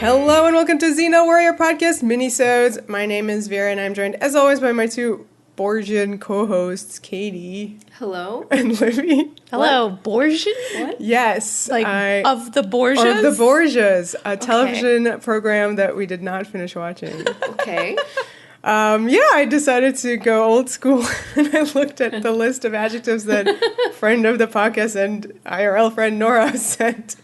Hello and welcome to Xena Warrior Podcast Minisodes. My name is Vera and I'm joined as always by my two Borgian co-hosts, Katie. Hello. And Livy. Hello, Borgian? What? Yes. Of the Borgias? Of the Borgias, a television program that we did not finish watching. Okay. I decided to go old school and I looked at the list of adjectives that friend of the podcast and IRL friend Nora sent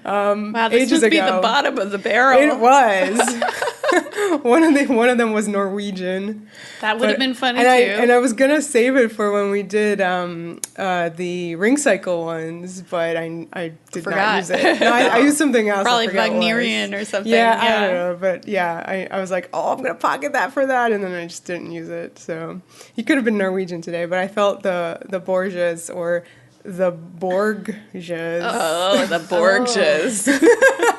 wow, this ages must be ago. the bottom of the barrel. It was. One of them was Norwegian. That would have been funny, And I was going to save it for when we did the ring cycle ones, but I did not use it. No, I used something else. Probably Wagnerian or something. Yeah, I don't know. But yeah, I was like, oh, I'm going to pocket that for that. And then I just didn't use it. So he could have been Norwegian today, but I felt the Borgias or the Borgias. Oh, the Borgias.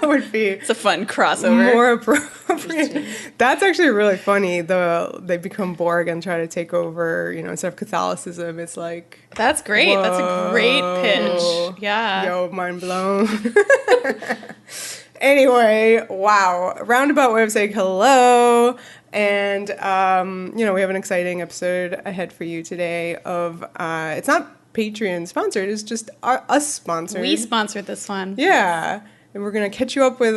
Would be. It's a fun crossover. More appropriate. That's actually really funny. They become Borg and try to take over, instead of Catholicism, it's like... That's great. Whoa. That's a great pitch. Yeah. Yo, mind blown. Anyway, wow. Roundabout way of saying hello. And, we have an exciting episode ahead for you today of... it's not Patreon sponsored, it's just us sponsored. We sponsored this one. Yeah. And we're going to catch you up with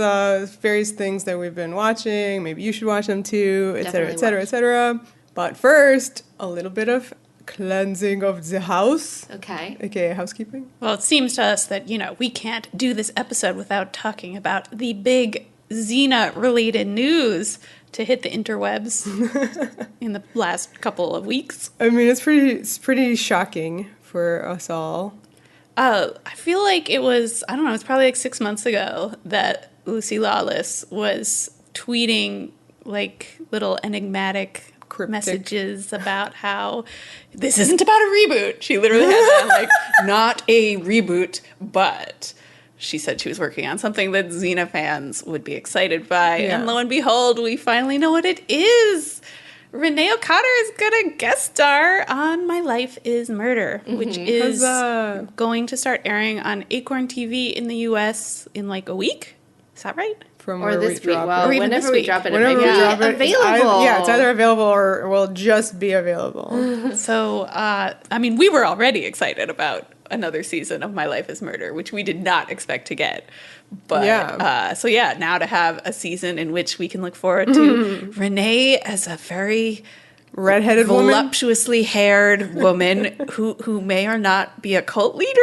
various things that we've been watching. Maybe you should watch them too, et cetera, et cetera, et cetera. But first, a little bit of cleansing of the house. Okay. AKA housekeeping. Well, it seems to us that, we can't do this episode without talking about the big Xena-related news to hit the interwebs in the last couple of weeks. I mean, it's pretty shocking for us all. I feel like it was, I don't know, it's probably like 6 months ago that Lucy Lawless was tweeting like little enigmatic Cryptic messages about how this isn't about a reboot. She literally had that, like, not a reboot, but she said she was working on something that Xena fans would be excited by. Yeah. And lo and behold, we finally know what it is. Renee O'Connor is going to guest star on My Life is Murder, which is going to start airing on Acorn TV in the U.S. in like a week. Is that right? Or this week. Well, or even whenever this we week. drop it, whenever it might we be drop available. It's either available or will just be available. So, we were already excited about another season of My Life is Murder, which we did not expect to get. But, now to have a season in which we can look forward to Renee as a very redheaded voluptuously haired woman who may or not be a cult leader.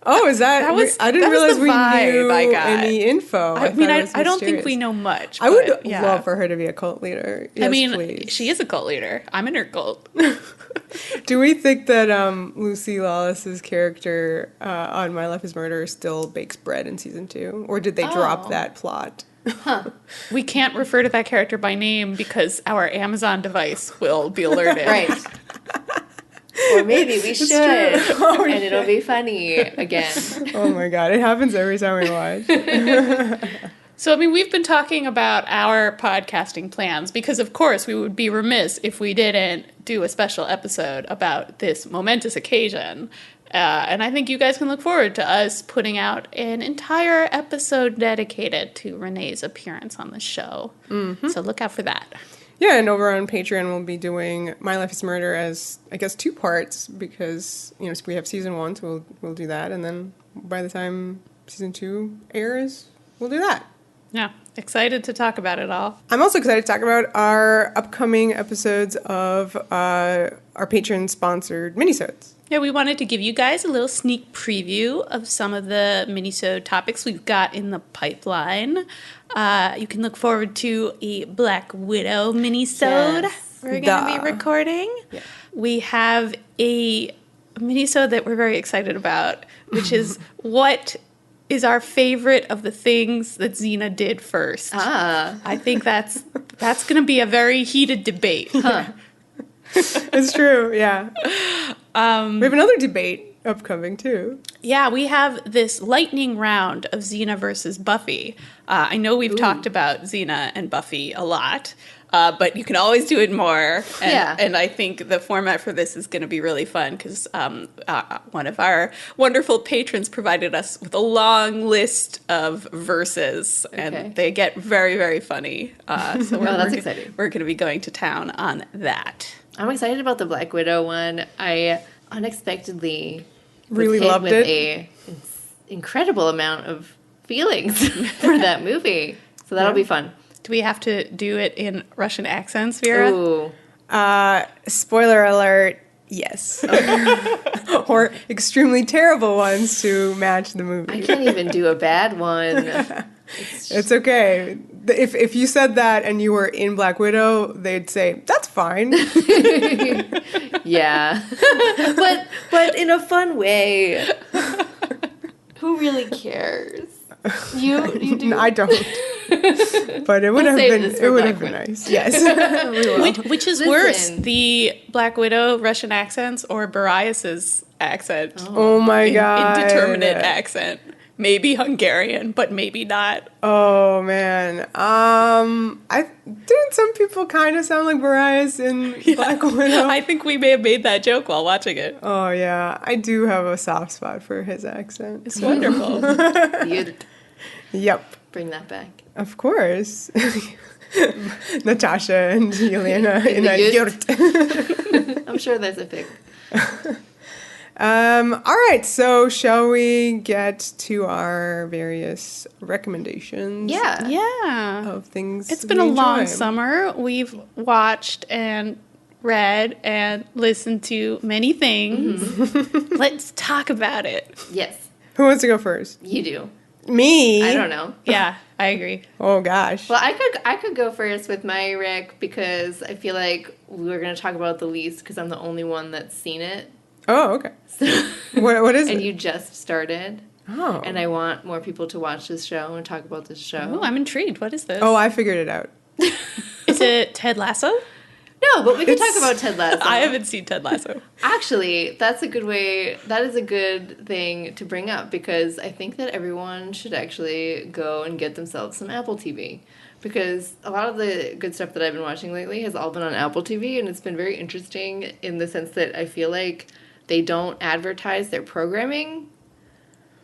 Oh, is that? I didn't realize we knew any info. I don't think we know much. I would love for her to be a cult leader. Yes, please. She is a cult leader. I'm in her cult. Do we think that Lucy Lawless's character on My Life is Murder still bakes bread in season 2? Or did they drop that plot? Huh. We can't refer to that character by name because our Amazon device will be alerted. Right. Or maybe we should, and it'll be funny again. Oh my god, it happens every time we watch. So, we've been talking about our podcasting plans because, of course, we would be remiss if we didn't do a special episode about this momentous occasion. And I think you guys can look forward to us putting out an entire episode dedicated to Renee's appearance on the show. Mm-hmm. So look out for that. Yeah, and over on Patreon, we'll be doing My Life is Murder as, I guess, 2 parts because, we have season 1, so we'll do that. And then by the time season 2 airs, we'll do that. Yeah, excited to talk about it all. I'm also excited to talk about our upcoming episodes of our Patreon-sponsored minisodes. Yeah, we wanted to give you guys a little sneak preview of some of the minisode topics we've got in the pipeline. You can look forward to a Black Widow minisode we're going to be recording. Yeah. We have a minisode that we're very excited about, which is what is our favorite of the things that Xena did first. I think that's going to be a very heated debate. Huh. It's true, yeah. We have another debate upcoming, too. Yeah, we have this lightning round of Xena versus Buffy. I know we've talked about Xena and Buffy a lot, but you can always do it more. And, Yeah. and I think the format for this is going to be really fun because one of our wonderful patrons provided us with a long list of verses, and they get very, very funny. So that's exciting. We're going to be going to town on that. I'm excited about the Black Widow one. I unexpectedly Really was hit loved with it. a incredible amount of feelings for that movie. So that'll be fun. Do we have to do it in Russian accents, Vera? Ooh. Spoiler alert, yes. Or extremely terrible ones to match the movie. I can't even do a bad one. It's okay. If you said that and you were in Black Widow, they'd say, that's fine. Yeah. but in a fun way. Who really cares? You do. I don't. But it would have save been this for it would Black have been Widow. nice. Yes. We will. Which is Listen. worse, the Black Widow Russian accents or Boreas's accent? Oh my god. Indeterminate accent. Maybe Hungarian, but maybe not. Oh man. I didn't some people kind of sound like Boreas in Black Widow? I think we may have made that joke while watching it. Oh yeah. I do have a soft spot for his accent. It's wonderful. You'd Yep. bring that back. Of course. Natasha and Yelena in a yurt. yurt. I'm sure there's a pic. All right, so shall we get to our various recommendations? Yeah. Yeah. Of things It's been we a long enjoy? summer. We've watched and read and listened to many things. Let's talk about it. Yes. Who wants to go first? You do. Me? I don't know. Yeah, I agree. Oh gosh. Well, I could go first with my rec because I feel like we're going to talk about it the least because I'm the only one that's seen it. Oh, okay. So, What is and it? you just started. Oh. And I want more people to watch this show and talk about this show. Oh, I'm intrigued. What is this? Oh, I figured it out. Is it Ted Lasso? No, but we can It's- talk about Ted Lasso. I haven't seen Ted Lasso. Actually, that's a good way. That is a good thing to bring up because I think that everyone should actually go and get themselves some Apple TV. Because a lot of the good stuff that I've been watching lately has all been on Apple TV, and it's been very interesting in the sense that I feel like they don't advertise their programming.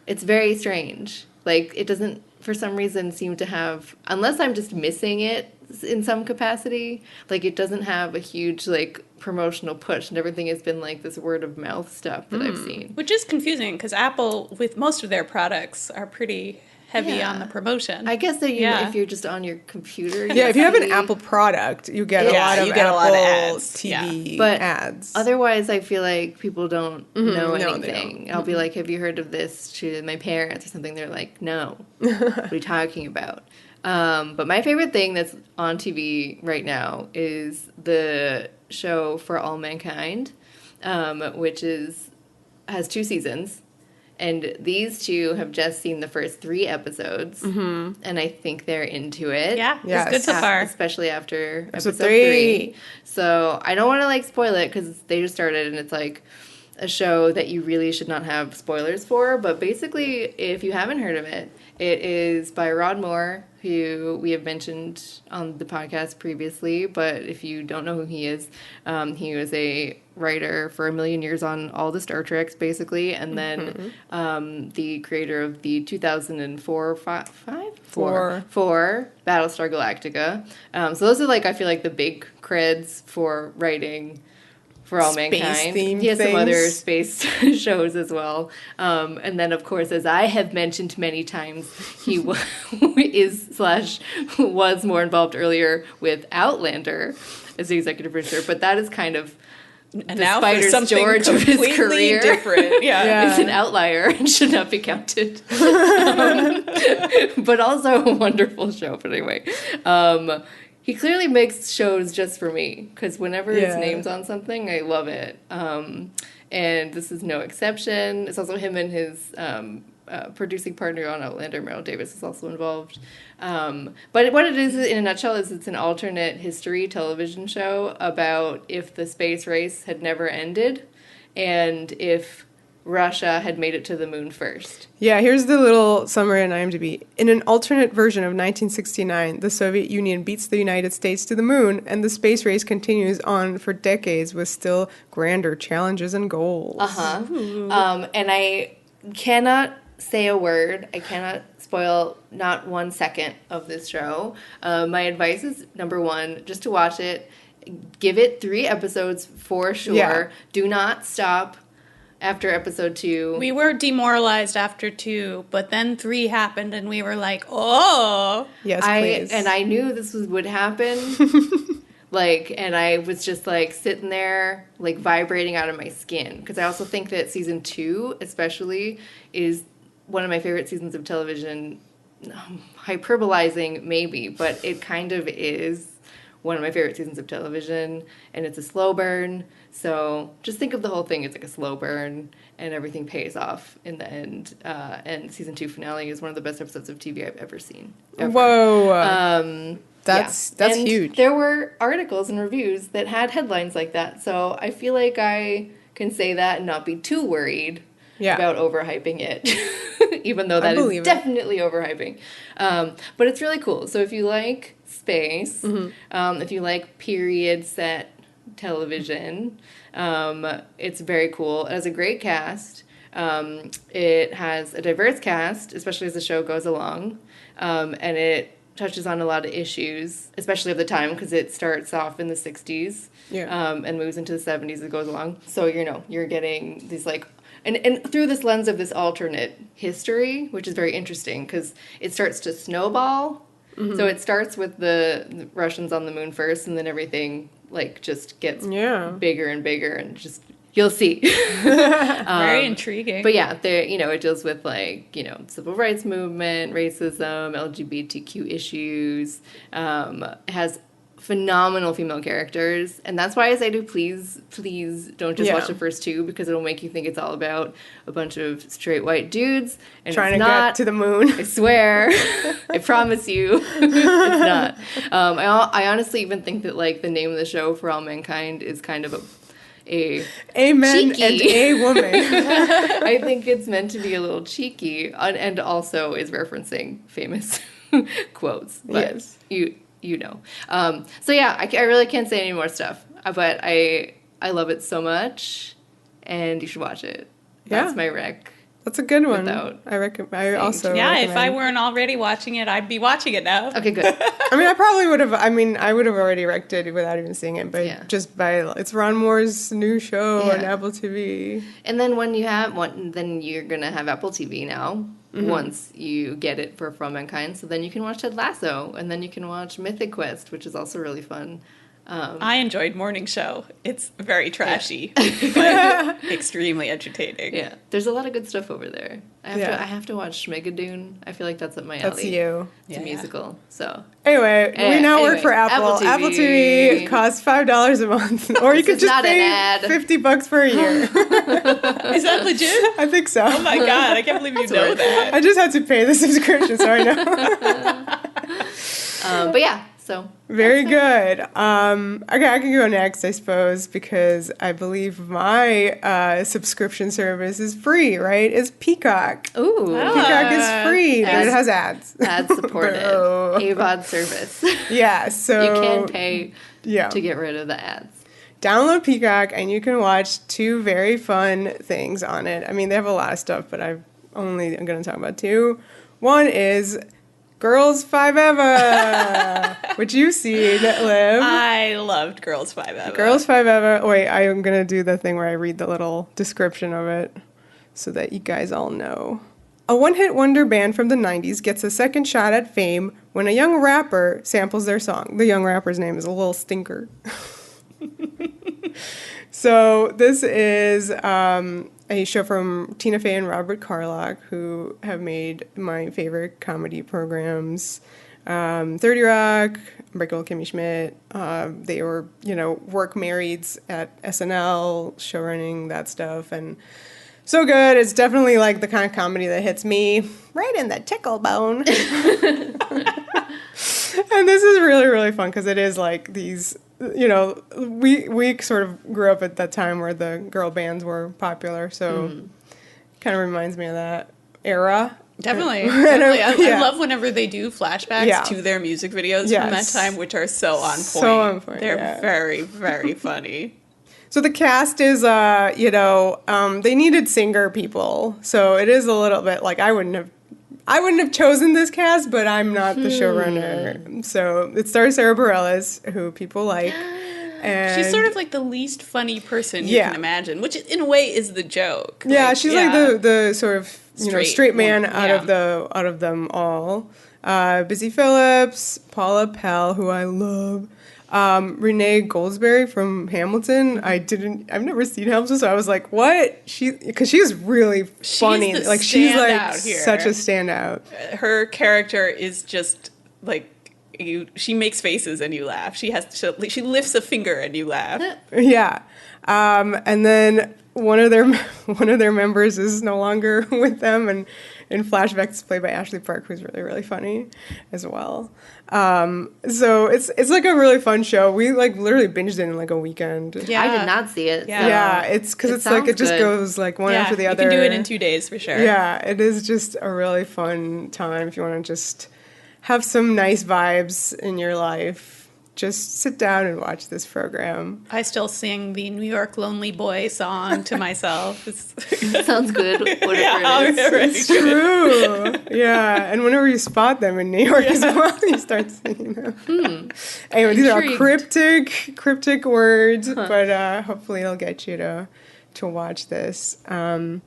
It's very strange. Like, it doesn't, for some reason, seem to have, unless I'm just missing it in some capacity, like, it doesn't have a huge, like, promotional push, and everything has been, like, this word-of-mouth stuff that I've seen. Which is confusing because Apple, with most of their products, are pretty heavy on the promotion. I guess that Yeah. if you're just on your computer, Yeah, if you have an see- Apple product, you get Yeah, a lot of you get a Apple lot of ads. TV But ads. Otherwise, I feel like people don't know No, they anything. I'll be like, have you heard of this to my parents or something? They're like, no. What are you talking about? But my favorite thing that's on TV right now is the show For All Mankind, which has 2 seasons. And these two have just seen the first 3 episodes, and I think they're into it. Yeah, Yes. it's good so far. Especially after Episode episode 3. 3. So I don't want to, like, spoil it because they just started, and it's, like, a show that you really should not have spoilers for. But basically, if you haven't heard of it, it is by Rod Moore, who we have mentioned on the podcast previously. But if you don't know who he was a writer for a million years on all the Star Treks, basically. And then the creator of the 2004 Four Battlestar Galactica. So those are, like, I feel like the big creds for writing For All Mankind. Space-themed He has some other things. space shows as well. And then, of course, as I have mentioned many times, he was more involved earlier with Outlander as the executive producer. But that is kind of And the now for Spider's something George of his completely career. different. Yeah. It's an outlier and should not be counted. But also a wonderful show. But anyway, he clearly makes shows just for me because whenever his Yeah. name's on something, I love it. And this is no exception. It's also him and his producing partner on Outlander, Meryl Davis, is also involved. But what it is in a nutshell is it's an alternate history television show about if the space race had never ended and if Russia had made it to the moon first. Yeah, here's the little summary on IMDb. In an alternate version of 1969, the Soviet Union beats the United States to the moon, and the space race continues on for decades with still grander challenges and goals. And I cannot say a word. I cannot spoil not 1 second of this show. My advice is, number one, just to watch it. Give it 3 episodes for sure. Yeah. Do not stop after episode 2. We were demoralized after 2, but then 3 happened, and we were like, oh. Yes, please. And I knew this would happen. And I was just, like, sitting there, like, vibrating out of my skin. Because I also think that season 2, especially, is one of my favorite seasons of television. Hyperbolizing, maybe, but it kind of is one of my favorite seasons of television, and it's a slow burn. So just think of the whole thing as like a slow burn, and everything pays off in the end. And season 2 finale is one of the best episodes of TV I've ever seen. Ever. Whoa. That's And huge. There were articles and reviews that had headlines like that, so I feel like I can say that and not be too worried about overhyping it, even though that is definitely overhyping. But it's really cool. So if you like space, if you like period set television, it's very cool. It has a great cast. It has a diverse cast, especially as the show goes along, and it touches on a lot of issues, especially of the time, because it starts off in the 60s and moves into the 70s as it goes along. So, you're getting these, like, and through this lens of this alternate history, which is very interesting, because it starts to snowball. So it starts with the Russians on the moon first, and then everything, like, just gets bigger and bigger, and just, you'll see. Very intriguing. But yeah, it deals with, like, civil rights movement, racism, LGBTQ issues. It has phenomenal female characters, and that's why I say please don't just watch the first 2, because it'll make you think it's all about a bunch of straight white dudes, and trying it's to not. get to the moon. I swear. I promise you it's not. I honestly even think that, like, the name of the show, For All Mankind, is kind of a man cheeky. and a woman. I think it's meant to be a little cheeky, and also is referencing famous quotes. But yes. You know. So yeah, I really can't say any more stuff, but I love it so much, and you should watch it. That's my rec. That's a good one. I recommend. If I weren't already watching it, I'd be watching it now. Okay, good. I probably would have. I would have already wrecked it without even seeing it, but just by it's Ron Moore's new show on Apple TV. And then when you have one, then you're gonna have Apple TV now. Once you get it for From Mankind, so then you can watch Ted Lasso, and then you can watch Mythic Quest, which is also really fun. I enjoyed Morning Show. It's very trashy, but extremely entertaining. Yeah, there's a lot of good stuff over there. I have to watch Schmigadoon. I feel like that's up my alley. That's you. It's a musical. So anyway, we now work for Apple. Apple TV costs $5 a month, or you could just pay $50 for a year. Is that legit? I think so. Oh my god, I can't believe you know that. I just had to pay the subscription, so I know. But yeah. So very good. Okay, I can go next, I suppose, because I believe my subscription service is free, right? It's Peacock. Ooh. Peacock is free, but it has ads. Ad supported. AVOD service. Yeah, so you can pay to get rid of the ads. Download Peacock, and you can watch 2 very fun things on it. They have a lot of stuff, but I'm going to talk about 2. One is Girls 5 Eva, which you've seen, Liv. I loved Girls 5 Eva. Girls 5 Eva. Wait, I'm going to do the thing where I read the little description of it so that you guys all know. A one-hit wonder band from the 90s gets a second shot at fame when a young rapper samples their song. The young rapper's name is Lil Stinker. So this is a show from Tina Fey and Robert Carlock, who have made my favorite comedy programs, 30 Rock, Unbreakable Kimmy Schmidt. They were, work marrieds at SNL, show running, that stuff, and so good. It's definitely like the kind of comedy that hits me right in the tickle bone. And this is really, really fun because it is like these, we sort of grew up at that time where the girl bands were popular. So Kind of reminds me of that era. Definitely. Yeah. I love whenever they do flashbacks to their music videos from that time, which are so on point. So on point. They're very, very funny. So the cast is, they needed singer people. So it is a little bit like I wouldn't have chosen this cast, but I'm not the showrunner. So it stars Sarah Bareilles, who people like. And she's sort of like the least funny person you can imagine, which in a way is the joke. Yeah, she's like the sort of straight man one, out of them all. Busy Phillips, Paula Pell, who I love. Renee Goldsberry from Hamilton. I've never seen Hamilton, so I was like, what? Because she's really funny. She's like such a standout. Her character is just like, she makes faces and you laugh. She lifts a finger and you laugh. Yeah. And then one of their members is no longer with them, and in flashbacks it's played by Ashley Park, who's really, really funny as well. So it's like a really fun show. We like literally binged it in like a weekend. Yeah, I did not see it. Yeah, it's because it's like it just goes like one after the other. You can do it in 2 days for sure. Yeah, it is just a really fun time if you want to just have some nice vibes in your life. Just sit down and watch this program. I still sing the New York Lonely Boy song to myself. Sounds good, whatever it is. It's true. Yeah, and whenever you spot them in New York as well, you start singing them. Anyway, these are all cryptic words, but hopefully it'll get you to watch this. And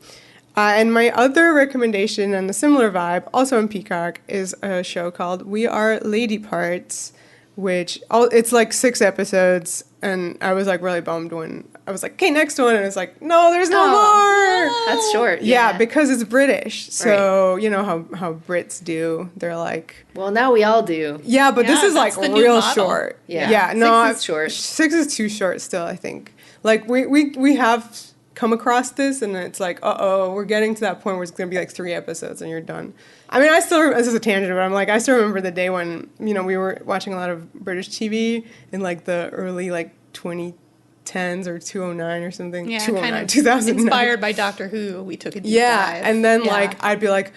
my other recommendation on a similar vibe, also on Peacock, is a show called We Are Lady Parts, which it's like 6 episodes, and I was like really bummed when I was like, okay, next one, and it's like, no, there's no more. That's short. Yeah, because it's British, so you know how Brits do. They're like, well, now we all do. Yeah, but this is like real short. Yeah, no, 6 is short. 6 is too short still, I think. Like we have come across this, and it's like, we're getting to that point where it's going to be like 3 episodes and you're done. I mean, this is a tangent, but I still remember the day when, we were watching a lot of British TV in like the early like 2010s or 2009 or something. Yeah, 2009, kind of 2009. Inspired by Doctor Who, we took a deep dive. And then like I'd be like,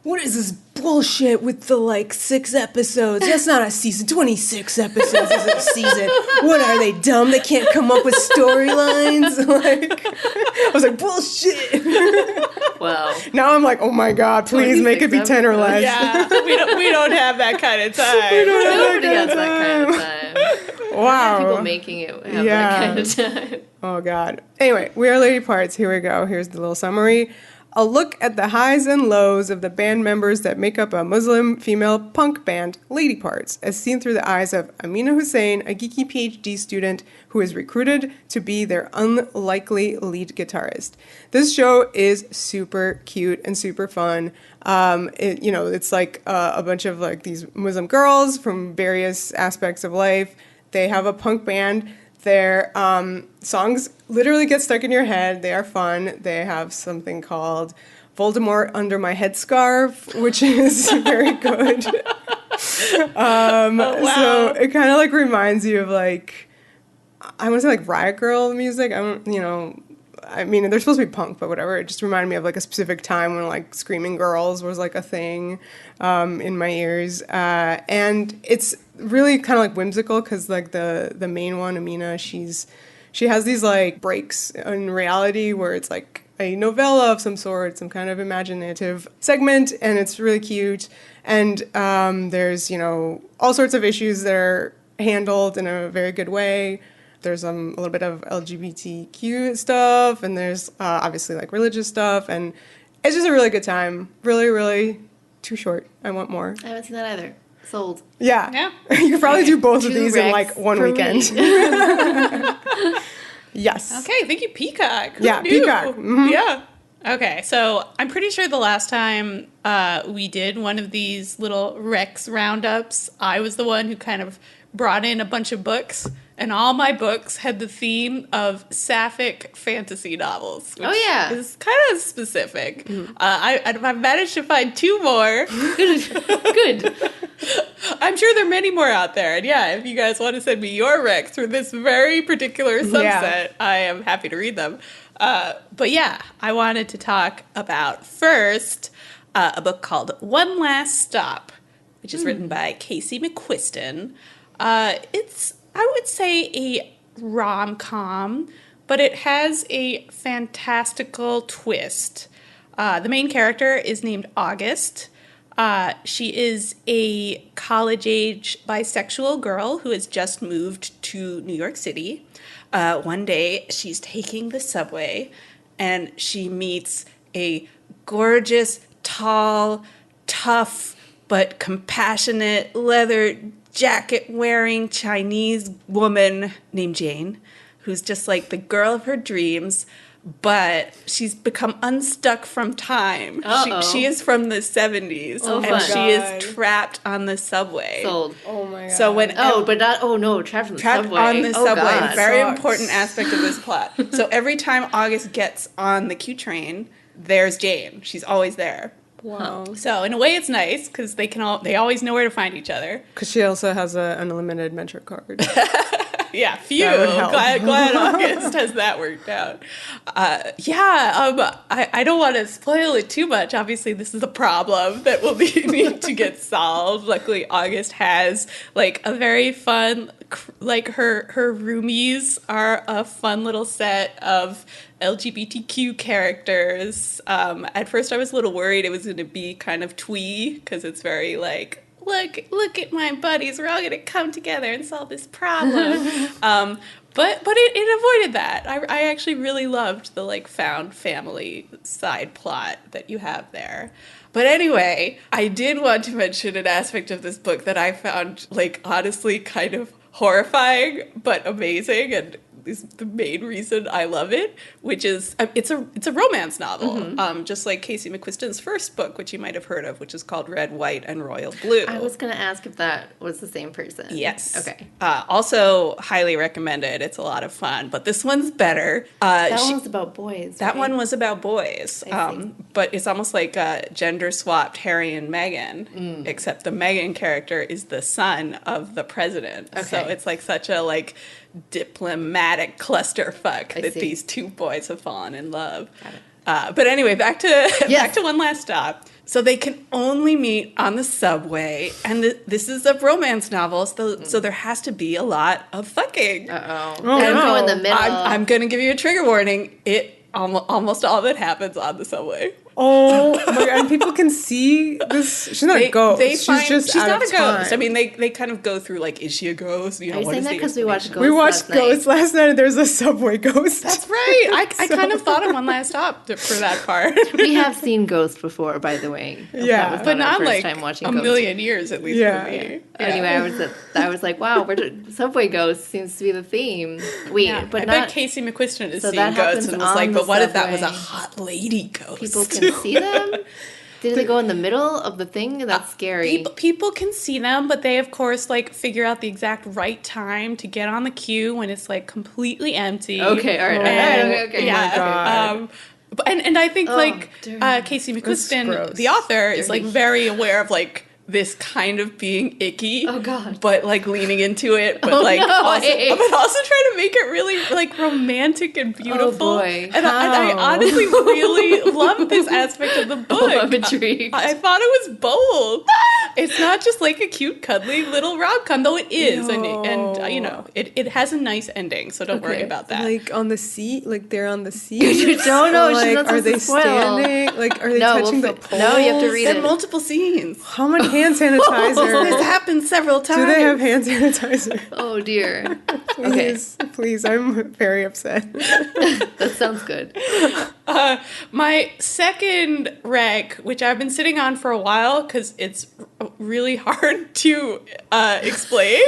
what is this bullshit with the like 6 episodes? That's not a season. 26 episodes is a season. What are they, dumb? They can't come up with storylines? Like, I was like, bullshit. Wow. Now I'm like, oh my God, please make it be 10 or less. Yeah, we don't have that kind of time. Nobody has that kind of time. Wow. People making it have that kind of time. Oh God. Anyway, We Are Lady Parts. Here we go. Here's the little summary. A look at the highs and lows of the band members that make up a Muslim female punk band, Lady Parts, as seen through the eyes of Amina Hussein, a geeky PhD student who is recruited to be their unlikely lead guitarist. This show is super cute and super fun. It's like a bunch of like these Muslim girls from various aspects of life. They have a punk band. Their songs literally get stuck in your head. They are fun. They have something called Voldemort Under My Headscarf, which is very good. So it kind of like reminds you of like, I want to say like Riot Girl music. I mean, they're supposed to be punk, but whatever. It just reminded me of like a specific time when like screaming girls was like a thing in my ears. And it's really kind of like whimsical because like the main one, Amina, she has these like breaks in reality where it's like a novella of some sort, some kind of imaginative segment, and it's really cute. And there's, all sorts of issues that are handled in a very good way. There's a little bit of LGBTQ stuff, and there's obviously like religious stuff, and it's just a really good time. Really, really too short. I want more. I haven't seen that either. Sold. Yeah. You could probably do both of these in like one weekend. Yes. Okay, thank you, Peacock. Yeah, Peacock. Mm-hmm. Yeah. Okay, so I'm pretty sure the last time we did one of these little Rex roundups, I was the one who kind of brought in a bunch of books and all my books had the theme of sapphic fantasy novels. Which is kind of specific. I've managed to find 2 more. Good. I'm sure there are many more out there. And yeah, if you guys want to send me your recs for this very particular subset, I am happy to read them. But yeah, I wanted to talk about first a book called One Last Stop, which is written by Casey McQuiston. It's, I would say, a rom-com, but it has a fantastical twist. The main character is named August. She is a college-age bisexual girl who has just moved to New York City. One day, she's taking the subway, and she meets a gorgeous, tall, tough, but compassionate, leather jacket-wearing Chinese woman named Jane, who's just like the girl of her dreams. But she's become unstuck from time. She is from the 70s, and she is trapped on the subway. Sold. Oh my god. So when trapped on the subway. On the subway. God. Very important aspect of this plot. So every time August gets on the Q train, there's Jane. She's always there. Wow. So in a way, it's nice because they always know where to find each other. Because she also has an unlimited Metro card. Yeah, phew. That would help. Glad August has that worked out. I don't want to spoil it too much. Obviously, this is a problem that will need to get solved. Luckily, August has like a very fun, like her roomies are a fun little set of LGBTQ characters. At first, I was a little worried it was going to be kind of twee because it's very like, look at my buddies. We're all going to come together and solve this problem. But it avoided that. I actually really loved the like found family side plot that you have there. But anyway, I did want to mention an aspect of this book that I found like honestly kind of horrifying but amazing, and is the main reason I love it, which is it's a romance novel, just like Casey McQuiston's first book, which you might have heard of, which is called Red, White, and Royal Blue. I was going to ask if that was the same person. Yes. Okay. Also highly recommended. It's a lot of fun, but this one's better. That one was about boys. That one was about boys, but it's almost like gender swapped Harry and Meghan, except the Meghan character is the son of the president. Okay. So it's like such a like diplomatic clusterfuck that these 2 boys have fallen in love. But anyway, back to One Last Stop. So they can only meet on the subway, and this is a romance novel, so there has to be a lot of fucking. Go in the middle. I'm going to give you a trigger warning. Almost all of it happens on the subway. Oh my god! And people can see this. She's not a ghost. She's not a ghost. I mean, they kind of go through like, is she a ghost? You know, are you saying that because we watched Ghosts? We watched Ghosts last night, and there's a subway ghost. That's right. I kind of thought of One Last Stop for that part. We have seen Ghosts before, by the way. Yeah, but not like time watching a Ghosts. million years at least for me. Yeah. Anyway, I was like, wow, subway ghosts seems to be the theme. But I bet Casey McQuiston is seeing ghosts and was like, but what if that was a hot lady ghost? People can see them. Did they go in the middle of the thing? That's scary. People can see them, but they, of course, like, figure out the exact right time to get on the queue when it's, like, completely empty. Okay, all right. Okay. Yeah. Oh my God. And I think, Casey McQuiston, the author, is, like, very aware of, like, this kind of being icky. Oh God. But like leaning into it, but also trying to make it really like romantic and beautiful. Oh boy. And I honestly really love this aspect of the book. Oh, I'm intrigued. I thought it was bold. It's not just like a cute, cuddly little rom-com, though it is. No. And you know, it has a nice ending, so don't worry about that. Like on the seat? Like they're on the seat? You don't know. Like, she's not are they to spoil. standing? Like, are they touching the pole? No, you have to read There it. are multiple scenes. How much hand sanitizer? This happened several times. Do they have hand sanitizer? Oh dear. Please, I'm very upset. That sounds good. My second rec, which I've been sitting on for a while because it's really hard to explain.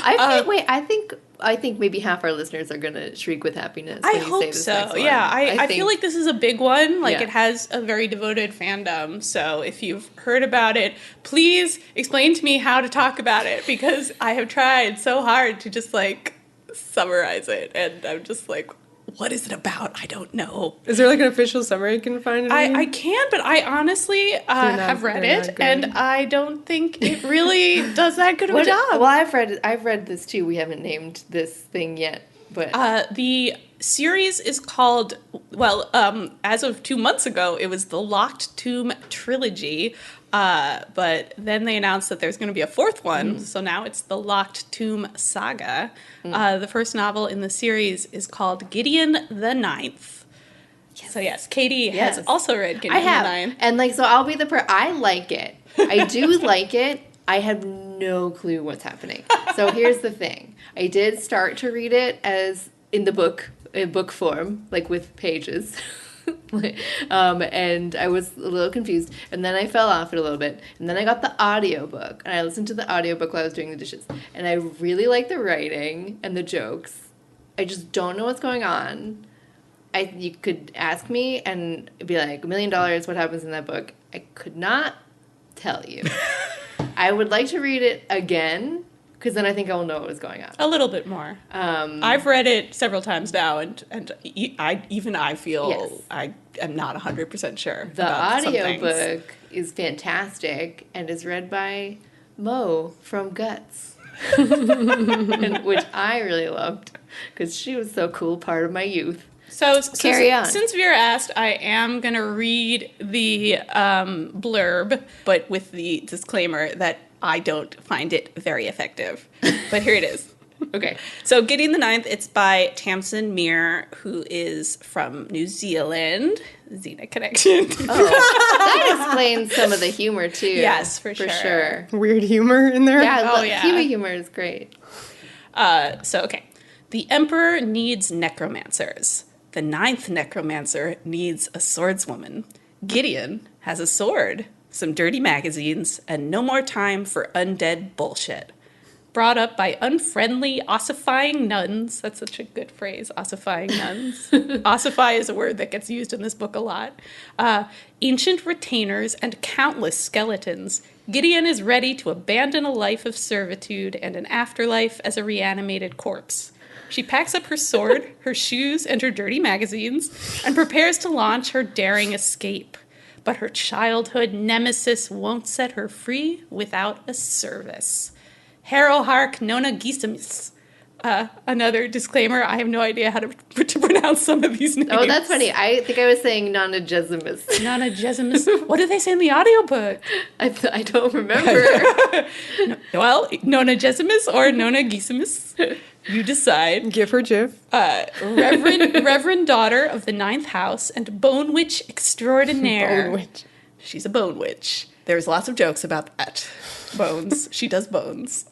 I think I think maybe half our listeners are going to shriek with happiness when I you say hope this so. next one. Yeah, I feel like this is a big one. Like, Yeah. it has a very devoted fandom. So if you've heard about it, please explain to me how to talk about it, because I have tried so hard to just, like, summarize it. And I'm just like, what is it about? I don't know. Is there like an official summary you can find? I can, but I honestly have read it, and I don't think it really does that good of a job. Well, I've read this too. We haven't named this thing yet, but the series is called, well, as of 2 months ago, it was the Locked Tomb Trilogy, but then they announced that there's going to be a fourth one, so now it's the Locked Tomb Saga. The first novel in the series is called Gideon the Ninth. Yes. So yes, Katie has also read Gideon the Ninth. And like, so I'll be the I like it. I do like it. I have no clue what's happening. So here's the thing. I did start to read it as in book form, like with pages. And I was a little confused, and then I fell off it a little bit, and then I got the audiobook, and I listened to the audiobook while I was doing the dishes, and I really like the writing and the jokes. I just don't know what's going on. You could ask me and be like, $1 million, what happens in that book? I could not tell you. I would like to read it again, because then I think I will know what was going on. A little bit more. I've read it several times now, and I feel I am not 100% sure. The audiobook is fantastic and is read by Mo from Guts, which I really loved because she was so cool, part of my youth. So carry on. Since Vera asked, I am going to read the blurb, but with the disclaimer that I don't find it very effective. But here it is. Okay. So Gideon the Ninth, it's by Tamsin Muir, who is from New Zealand. Xena connection. That explains some of the humor, too. Yes, for sure. Weird humor in there? Yeah, Kiwi humor is great. Okay. The Emperor needs necromancers. The ninth necromancer needs a swordswoman. Gideon has a sword, some dirty magazines, and no more time for undead bullshit. Brought up by unfriendly, ossifying nuns. That's such a good phrase, ossifying nuns. Ossify is a word that gets used in this book a lot. Ancient retainers and countless skeletons. Gideon is ready to abandon a life of servitude and an afterlife as a reanimated corpse. She packs up her sword, her shoes, and her dirty magazines, and prepares to launch her daring escape. But her childhood nemesis won't set her free without a service. Harrowhark Nona Gisimus. Another disclaimer, I have no idea how to pronounce some of these names. Oh, that's funny. I think I was saying Nonagesimus. Nonagesimus. What do they say in the audiobook? I don't remember. Nonagesimus or Nonagesimus? You decide. Give her Jif. Reverend daughter of the ninth house and bone witch extraordinaire. Bone witch. She's a bone witch. There's lots of jokes about that. Bones. She does bones.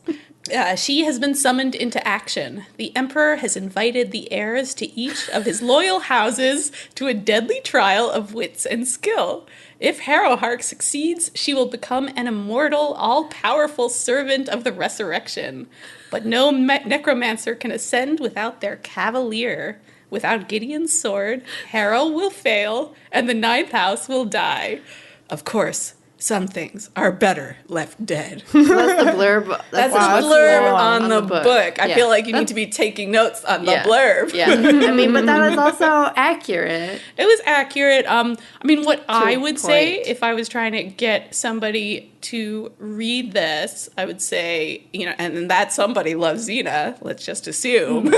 She has been summoned into action. The Emperor has invited the heirs to each of his loyal houses to a deadly trial of wits and skill. If Harrowhark succeeds, she will become an immortal, all-powerful servant of the resurrection. But no necromancer can ascend without their cavalier. Without Gideon's sword, Harrow will fail, and the ninth house will die. Of course, some things are better left dead. That's the blurb. That's the blurb on the book. I feel like you need to be taking notes on the blurb. Yeah, I mean, but that was also accurate. It was accurate. What I would say if I was trying to get somebody to read this, I would say, and that somebody loves Xena, let's just assume.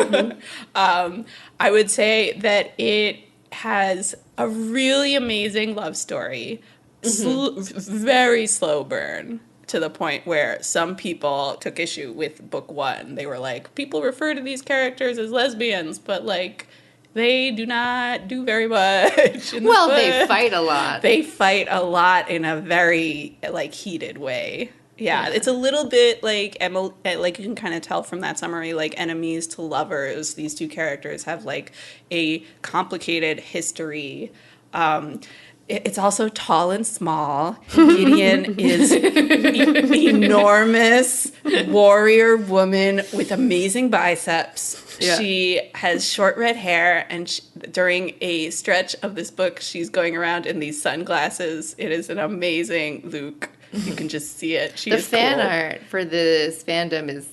I would say that it has a really amazing love story. Very slow burn to the point where some people took issue with book one. They were like, people refer to these characters as lesbians, but they do not do very much. Well, they fight a lot. They fight a lot in a very heated way. Yeah, it's a little bit like you can kind of tell from that summary, enemies to lovers. These two characters have a complicated history. it's also tall and small. Gideon is enormous warrior woman with amazing biceps. Yeah. She has short red hair, and during a stretch of this book, she's going around in these sunglasses. It is an amazing look. You can just see it. She The is fan cool. art for this fandom is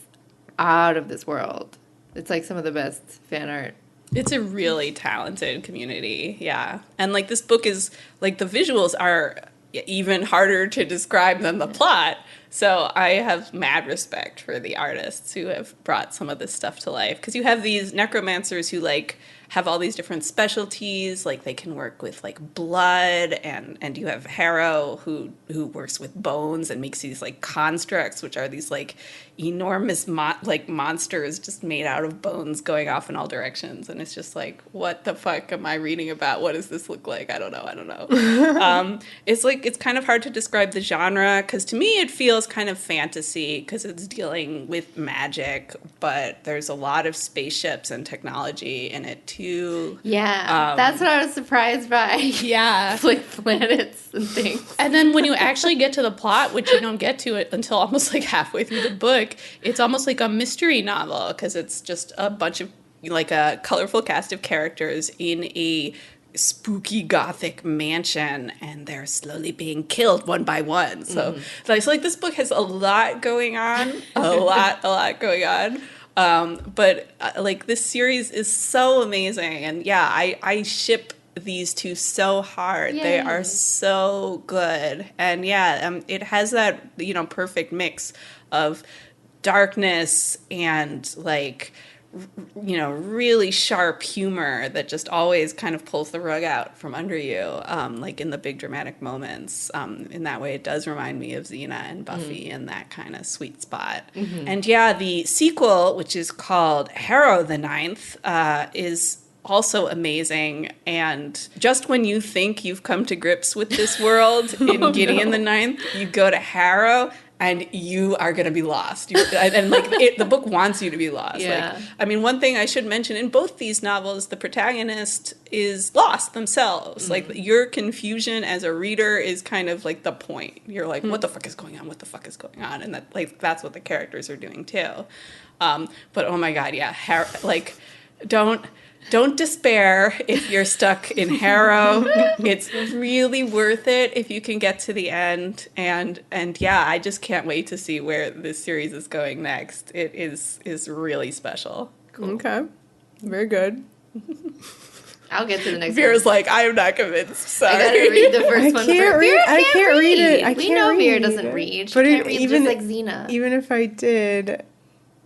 out of this world. It's like some of the best fan art. It's a really talented community, yeah. And, like, this book is, like, the visuals are even harder to describe than the plot. So I have mad respect for the artists who have brought some of this stuff to life. Because you have these necromancers who, like, have all these different specialties. Like, they can work with, like, blood. And you have Harrow, who works with bones and makes these, like, constructs, which are these, like, enormous monsters just made out of bones going off in all directions. And it's just like, what the fuck am I reading about? What does this look like? I don't know. It's kind of hard to describe the genre, because to me it feels kind of fantasy because it's dealing with magic, but there's a lot of spaceships and technology in it too. Yeah, that's what I was surprised by. Yeah. Like planets and things. And then when you actually get to the plot, which you don't get to it until almost like halfway through the book, it's almost like a mystery novel, because it's just a bunch of, like, a colorful cast of characters in a spooky gothic mansion, and they're slowly being killed one by one. So I feel like this book has a lot going on, a lot going on. But like, this series is so amazing, and yeah, I ship these two so hard. Yay. They are so good, and yeah, it has that, you know, perfect mix of darkness and, like, you know, really sharp humor that just always kind of pulls the rug out from under you, like in the big dramatic moments. In that way, it does remind me of Xena and Buffy in that kind of sweet spot. And yeah, the sequel, which is called Harrow the Ninth, is also amazing. And just when you think you've come to grips with this world in Gideon the Ninth, you go to Harrow, and you are going to be lost. The book wants you to be lost. Yeah. Like, I mean, one thing I should mention, in both these novels, the protagonist is lost themselves. Like, your confusion as a reader is kind of like the point. You're like, what the fuck is going on? What the fuck is going on? And that's what the characters are doing too. But oh my God, yeah. Don't despair if you're stuck in Harrow. It's really worth it if you can get to the end. And yeah, I just can't wait to see where this series is going next. It is really special. Cool. Okay. Very good. I'll get to the next Vera's one. like, I am not convinced. Sorry. I gotta read the first one. I can't read it. We know Vera doesn't read. She But can't read just like Xena. Even if I did,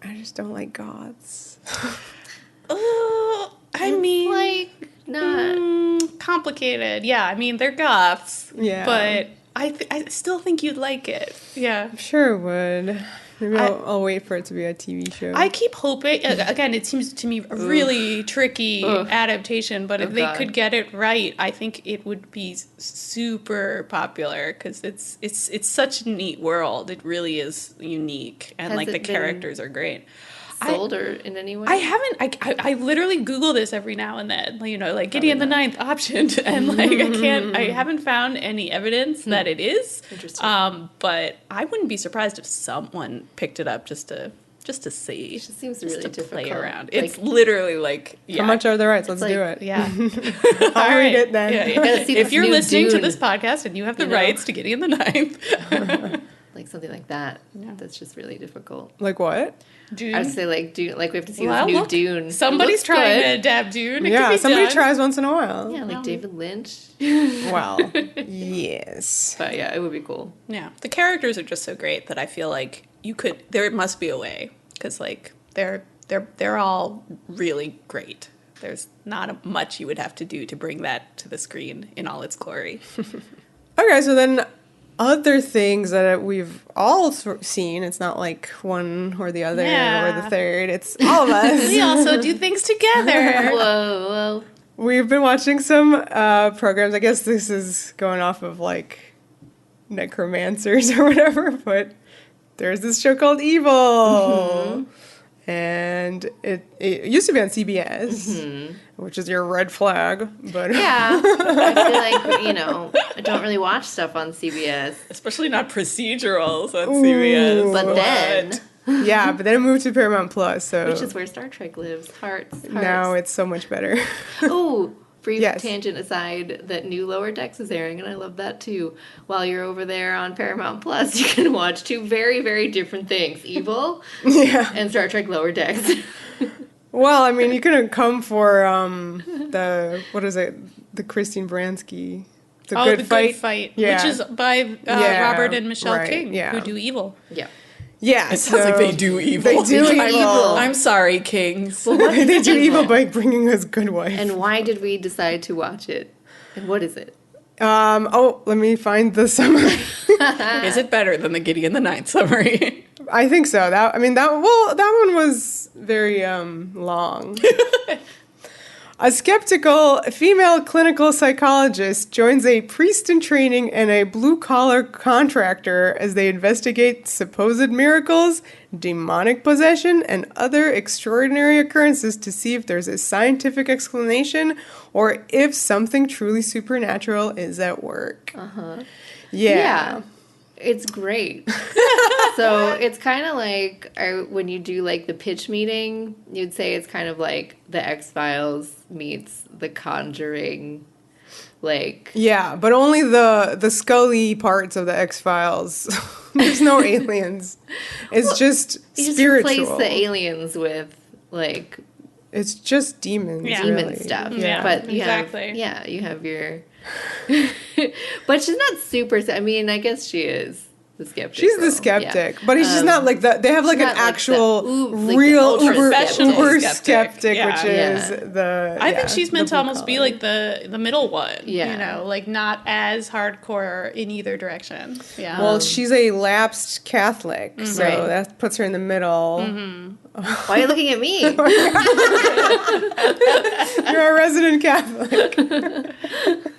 I just don't like goths. I mean, like, not complicated. Yeah, I mean, they're goths. Yeah. But I still think you'd like it. Yeah. I'm sure it would. Maybe I'll wait for it to be a TV show. I keep hoping, again, it seems to me a really tricky adaptation, but if they could get it right, I think it would be super popular, because it's such a neat world. It really is unique, and like the characters are great. sold or in any way? I haven't. I literally Google this every now and then. You know, like Gideon the Ninth optioned, and like I haven't found any evidence that it is. Interesting. But I wouldn't be surprised if someone picked it up just to see. It just seems just really to play difficult. around. Like, It's literally like, yeah. How much are the rights? Let's like- do it. Yeah. I'll read it then. Yeah, yeah. Gotta see If this you're new listening to Dune. this podcast and you have the You know? rights to Gideon the Ninth, like something like that. Yeah. That's just really difficult. Like what? Dune. I would say like Dune. Like we have to see Well, this new look, Dune. It Somebody's looks trying to good. adapt Dune. It Yeah, could be somebody done. tries once in a while. Yeah, like David Lynch. Well, yes. But yeah, it would be cool. Yeah, the characters are just so great that I feel like there must be a way, because like they're all really great. There's not much you would have to do to bring that to the screen in all its glory. Okay, so then other things that we've all seen, it's not like one or the other or Yeah. the third, it's all of us. We also do things together. Whoa. We've been watching some programs. I guess this is going off of like necromancers or whatever, but there's this show called Evil. And and it used to be on CBS, which is your red flag. But Yeah, I feel like, I don't really watch stuff on CBS. Especially not procedurals on CBS. But then, yeah, but then it moved to Paramount Plus, so which is where Star Trek lives. Hearts. now it's so much better. Oh, brief Yes. tangent aside, that new Lower Decks is airing, and I love that too. While you're over there on Paramount Plus, you can watch two very, very different things: Evil Yeah. and Star Trek Lower Decks. Well, I mean, you couldn't come for the Christine Baranski, The Good Fight. Yeah. Which is by Yeah, Robert and Michelle right, King, yeah. who do Evil. Yeah. Yeah, It sounds like they do evil. They do evil. I'm sorry, Kings. They do evil by bringing us Good Wife. And why did we decide to watch it? And what is it? Let me find the summary. Is it better than the Gideon the Ninth summary? I think so. That one was very long. A skeptical female clinical psychologist joins a priest in training and a blue-collar contractor as they investigate supposed miracles, demonic possession, and other extraordinary occurrences to see if there's a scientific explanation or if something truly supernatural is at work. Yeah. It's great. So it's kind of like when you do like the pitch meeting, you'd say it's kind of like the X-Files meets the Conjuring. Like, Yeah, but only the Scully parts of the X-Files. There's no aliens. It's just you just spiritual. replace the aliens with like It's just demons. Yeah. demon really. stuff. Yeah, But you exactly. you have your but she's not super, I mean, I guess she is the skeptic. She's the girl. skeptic, Yeah. but he's just not like that. They have like she's an not like actual the like the real ultra uber professional skeptic, Yeah. which is the. I think she's meant to almost be like the middle one. Yeah. You know, like not as hardcore in either direction. Yeah. Well, she's a lapsed Catholic, so Right. that puts her in the middle. Why are you looking at me? You're a resident Catholic.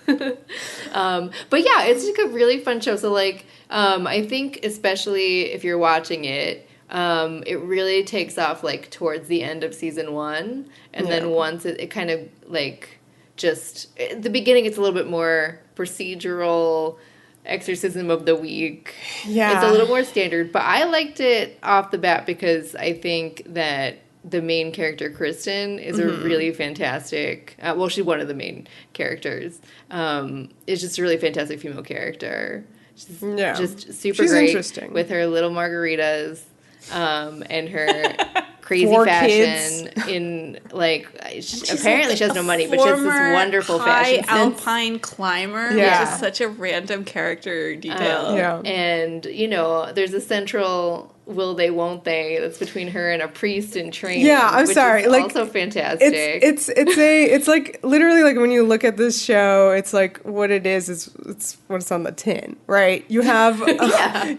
But yeah, it's like a really fun show. So like, I think especially if you're watching it, it really takes off like towards the end of season 1, and then once it kind of like just at the beginning, it's a little bit more procedural. Exorcism of the week. Yeah. It's a little more standard, but I liked it off the bat because I think that the main character, Kristen, is a really fantastic, she's one of the main characters. It's just a really fantastic female character. She's just super She's great interesting. with her little margaritas and her crazy 4 fashion kids. in like apparently she has no money, but she has this wonderful fashion sense. alpine climber, Yeah. which is such a random character detail. Yeah. And there's a central will they won't they that's between her and a priest in training. Yeah, I'm which sorry, is like, also fantastic. It's like literally like when you look at this show, it's like what it is it's what's on the tin, right? You have a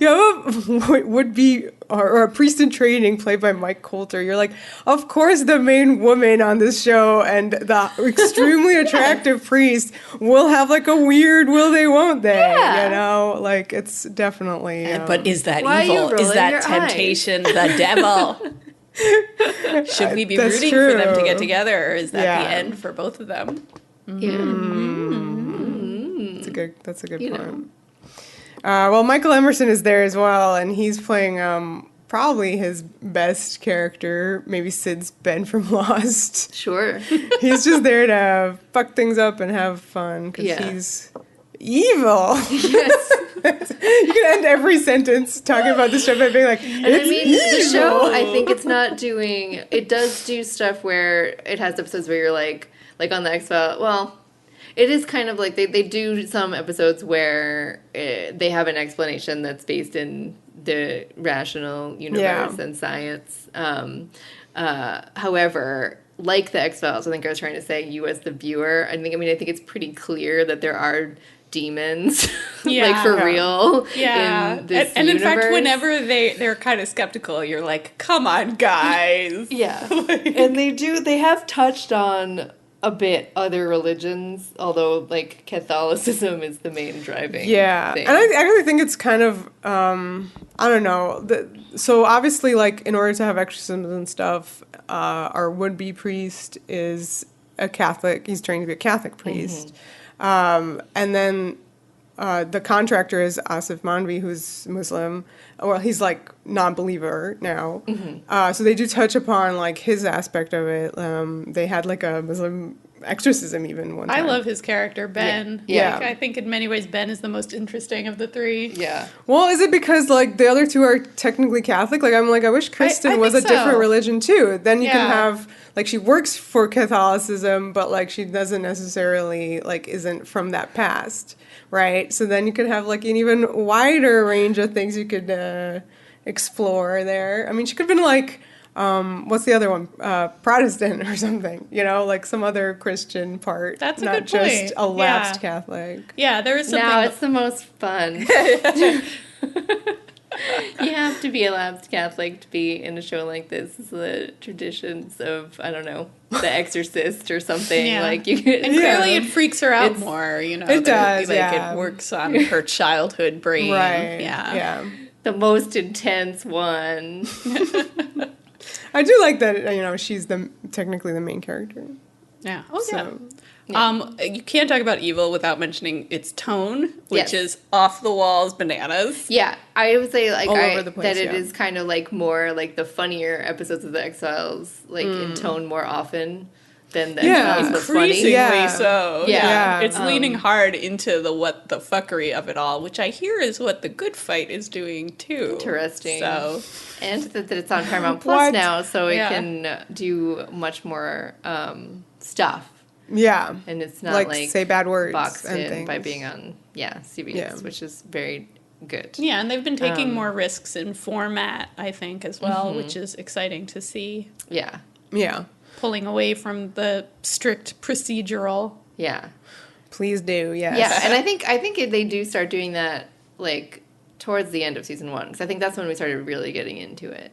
would be or a priest in training played by Mike Coulter. You're like, of course the main woman on this show and the extremely attractive priest will have like a weird will they won't they, like it's definitely But is that Why are you evil? Is rolling that your temptation the devil? Should we be That's rooting for them to true. get together, or is that Yeah. the end for both of them? That's a good You point. Well, Michael Emerson is there as well, and he's playing probably his best character, maybe Sid's Ben from Lost. Sure. He's just there to fuck things up and have fun because Yeah. he's evil. Yes. You can end every sentence talking about this show by being like, And it's I mean, evil. the show, I think it does do stuff where it has episodes where you're like on the X-Files, well, it is kind of like they do some episodes where they have an explanation that's based in the rational universe and science. However, like the X-Files, I think I was trying to say, you as the viewer, I think it's pretty clear that there are demons, like for real, in this and in fact, universe. whenever they're kind of skeptical, you're like, come on, guys. Yeah. And they have touched on a bit other religions, although like Catholicism is the main driving thing. And I actually think it's kind of I don't know. So obviously, like in order to have exorcisms and stuff, our would-be priest is a Catholic. He's trained to be a Catholic priest, and then the contractor is Asif Manvi, who's Muslim. Well, he's like non-believer now. So they do touch upon like his aspect of it. They had like a Muslim exorcism even one time. I love his character, Ben. Yeah. Like, I think in many ways Ben is the most interesting of the three. Yeah. Well, is it because like the other two are technically Catholic? Like I'm like, I wish Kristen I was a think so. different religion too. Then you can Yeah. have like she works for Catholicism, but like she doesn't necessarily like isn't from that past, right? So then you could have like an even wider range of things you could explore there. I mean, she could have been like what's the other one? Protestant or something, you know, like some other Christian part. That's a not good just point. a lapsed Yeah. Catholic. Yeah, there is something. Now it's the most fun. You have to be a lapsed Catholic to be in a show like this. It's the traditions of, I don't know, The Exorcist or something. Yeah. Like you could, And clearly it freaks her out It's- more, you know. It does, like yeah. it works on her childhood brain. Right. Yeah. Yeah. the most intense one. I do like that, you know, she's technically the main character. Yeah. Oh, yeah. So, You can't talk about evil without mentioning its tone, which Yes. is off the walls bananas. Yeah, I would say like All over the place, that it yeah. is kind of like more like the funnier episodes of the X-Files, like in tone more often than the Yeah. X-Files was funny. Increasingly Yeah. so. Yeah. It's leaning hard into the what the fuckery of it all, which I hear is what the good fight is doing too. Interesting. So And that it's on Paramount Plus What? now, so it Yeah. can do much more stuff. yeah. And it's not like say bad words boxed and in things. by being on CBS, Yeah. which is very good. yeah, and they've been taking more risks in format, I think, as well, which is exciting to see. Yeah, Yeah. Pulling away from the strict procedural. yeah, Please do, yes. yeah. And I think they do start doing that like towards the end of season 1, because I think that's when we started really getting into it.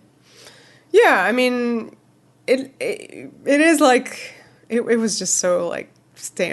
Yeah, I mean, it is like, it was just so like,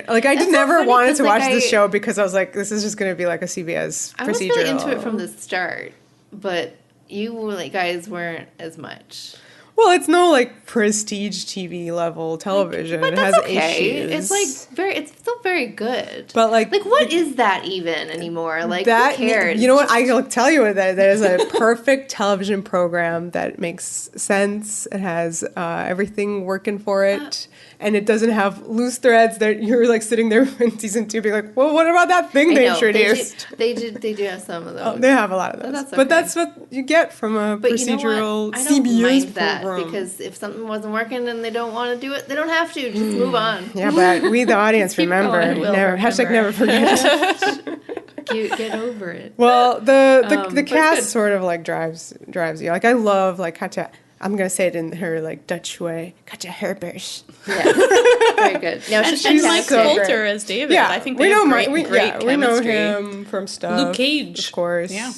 like I That's so never funny, wanted 'cause, to like, watch this I- show because I was like, this is just going to be like a CBS I was procedural. really into it from the start, but you like guys weren't as much. Well, it's no like prestige TV level television. But it has that's okay. issues. It's like it's still very good. But, like, what is that even anymore? Like that, who cares? you know what? I'll tell you what that is a perfect television program that makes sense. It has everything working for it. And it doesn't have loose threads that you're like sitting there in season 2 being like, well, what about that thing I they know, introduced? They do have some of those. Oh, they have a lot of those. that's But okay. that's what you get from a But you know procedural what? I don't CBS mind that program. because if something wasn't working and they don't want to do it, they don't have to. Just move on. Yeah, but we, the audience, Keep remember. going, we'll Never, hashtag never remember. forget. Get over it. Well, the but it's cast good. sort of like drives you. Like I love like Katja. I'm gonna say it in her like Dutch way. Katja Herbers. Yeah, very good. No, And, she's and Mike fantastic. so great. Coulter as David. Yeah, I think we they know have Mike. great, great we know chemistry. him from stuff. Luke Cage. of course. Yeah.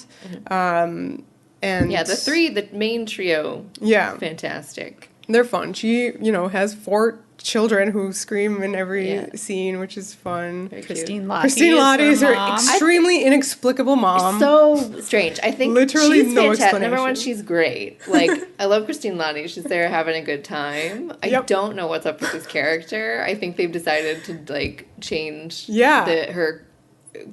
And Yeah, the main trio, Yeah, fantastic. they're fun. She has 4 children who scream in every Yeah. scene, which is fun. Very cute. Christine Lottie. Christine Lottie is her mom. extremely inexplicable mom. So strange. I think Literally she's no fantastic. Number one, explanation. she's great. Like I love Christine Lottie. She's there having a good time. I Yep. don't know what's up with this character. I think they've decided to like change her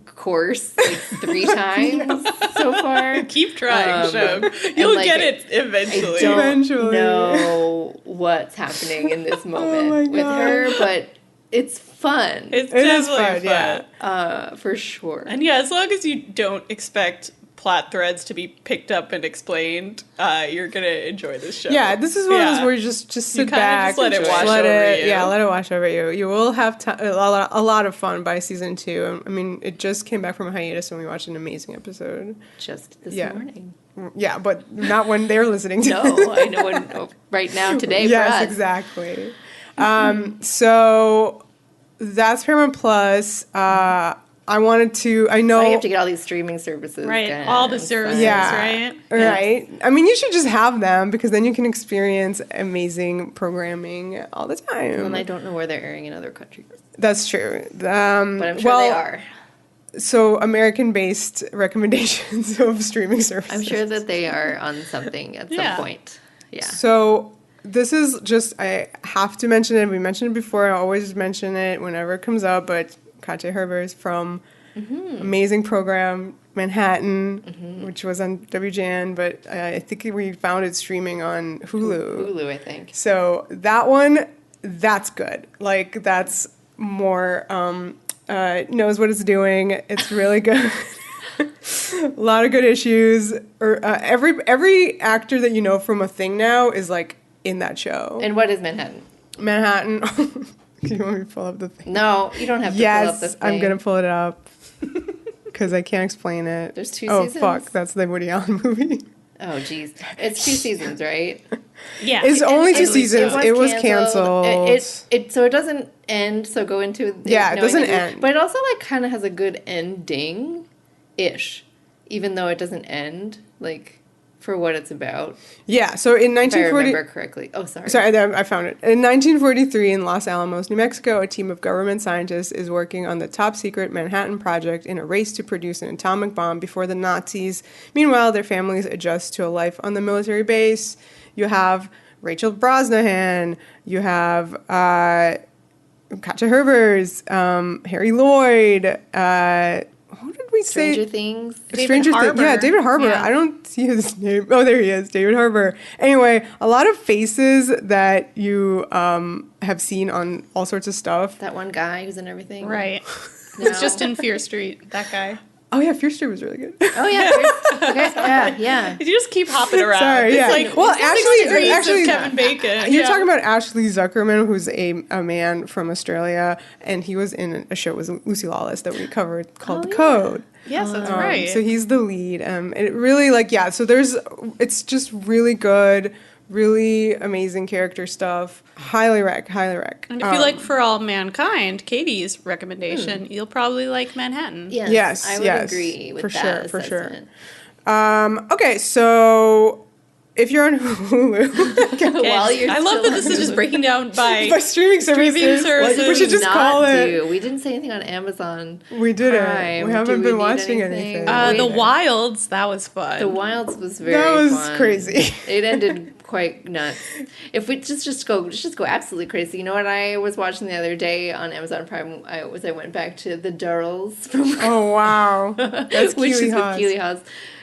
course like 3 times so far. Keep trying, Shub. and, You'll like, get it I eventually. don't Eventually. know what's happening in this moment my with God. her, but it's fun. It's It is definitely fun, fun. yeah. For sure. And yeah, as long as you don't expect plot threads to be picked up and explained, you're gonna enjoy this show. Yeah, this is one of those Yeah. where you just sit kinda back, just let it just wash let over it- you. Yeah, let it wash over you. You will have a lot of fun by season 2. I mean, it just came back from a hiatus and we watched an amazing episode. Just this Yeah. morning. Yeah, but not when they're listening to No, I know right now, today yes, for us. exactly. So that's Paramount Plus. I wanted to. I know So you have to get all these streaming services. Right, again. all the services, Yeah. right? Right. I mean, you should just have them because then you can experience amazing programming all the time. And I don't know where they're airing in other countries. That's true. But I'm sure they are. So American-based recommendations of streaming services. I'm sure that they are on something at some point. Yeah. So this is just, I have to mention it. We mentioned it before. I always mention it whenever it comes up. But Katja Herbers from amazing program Manhattan, which was on WGN. But I think we found it streaming on Hulu. Hulu, I think. So that one, that's good. Like, that's more, knows what it's doing. It's really good. A lot of good issues. Every actor that you know from a thing now is like in that show. And what is Manhattan? Manhattan. Do you want me to pull up the thing? No, you don't have to pull up the Yes, thing. I'm gonna pull it up because I can't explain it. There's 2 Oh seasons? fuck, that's the Woody Allen movie. Oh, geez. It's 2 seasons, right? Yeah. It's only 2 It was- seasons. It was canceled. So it doesn't end, so go into... Yeah, it knowing doesn't that you- end. But it also, like, kind of has a good ending-ish, even though it doesn't end, like, for what it's about, Yeah, so in if I 1940. remember correctly. Oh, sorry. Sorry, I found it. In 1943, in Los Alamos, New Mexico, a team of government scientists is working on the top-secret Manhattan Project in a race to produce an atomic bomb before the Nazis. Meanwhile, their families adjust to a life on the military base. You have Rachel Brosnahan. You have Katja Herbers, Harry Lloyd. Who did we say? Stranger Things. Stranger Things. Harbour. Yeah, David Harbour. Yeah. I don't see his name. Oh, there he is, David Harbour. Anyway, a lot of faces that you have seen on all sorts of stuff. That one guy who's in everything. Right. No. It's just in Fear Street, that guy. Oh yeah, Fear Street was really good. Oh, yeah. Okay. Yeah. You just keep hopping around. Sorry, It's yeah. like, Well, it's like degrees actually, of Kevin Bacon. You're Yeah. talking about Ashley Zuckerman, who's a man from Australia, and he was in a show with Lucy Lawless that we covered called The Code. Yes, that's right. So he's the lead. And it really, so it's just really good, really amazing character stuff. Highly rec. And if you like For All Mankind, Katie's recommendation, you'll probably like Manhattan. Yes. I would yes, agree with for that sure, assessment. Okay, so if you're on Hulu, While you're I love still that this is just breaking down by by streaming services, services. we should just call it. do? We didn't say anything on Amazon. We didn't. Prime. We Do haven't been need watching anything? anything. The Wilds, that was fun. The Wilds was very That was fun. crazy. It ended quite nuts. If we just go absolutely crazy. You know what I was watching the other day on Amazon Prime? I went back to the Durrells from Oh wow, that's which Keely is Haas. with Keely Haas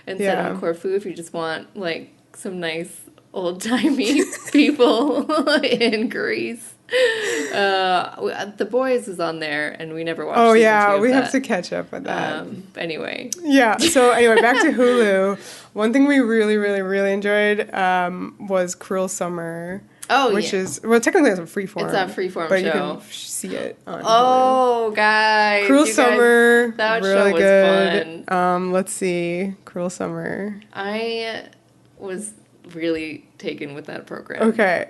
and set Yeah. on Corfu if you just want like some nice old timey people in Greece. The Boys is on there, and we never watched. Oh season yeah, 2 of we have that. to catch up with that. Anyway, Yeah. So anyway, back to Hulu. One thing we really, really, really enjoyed was Cruel Summer. Oh, which yeah. is Technically it's a freeform. It's a freeform but show. you can see it on Hulu. oh guys, Cruel you guys, Summer. that really show was good. fun. Let's see, Cruel Summer. I was really taken with that program. Okay,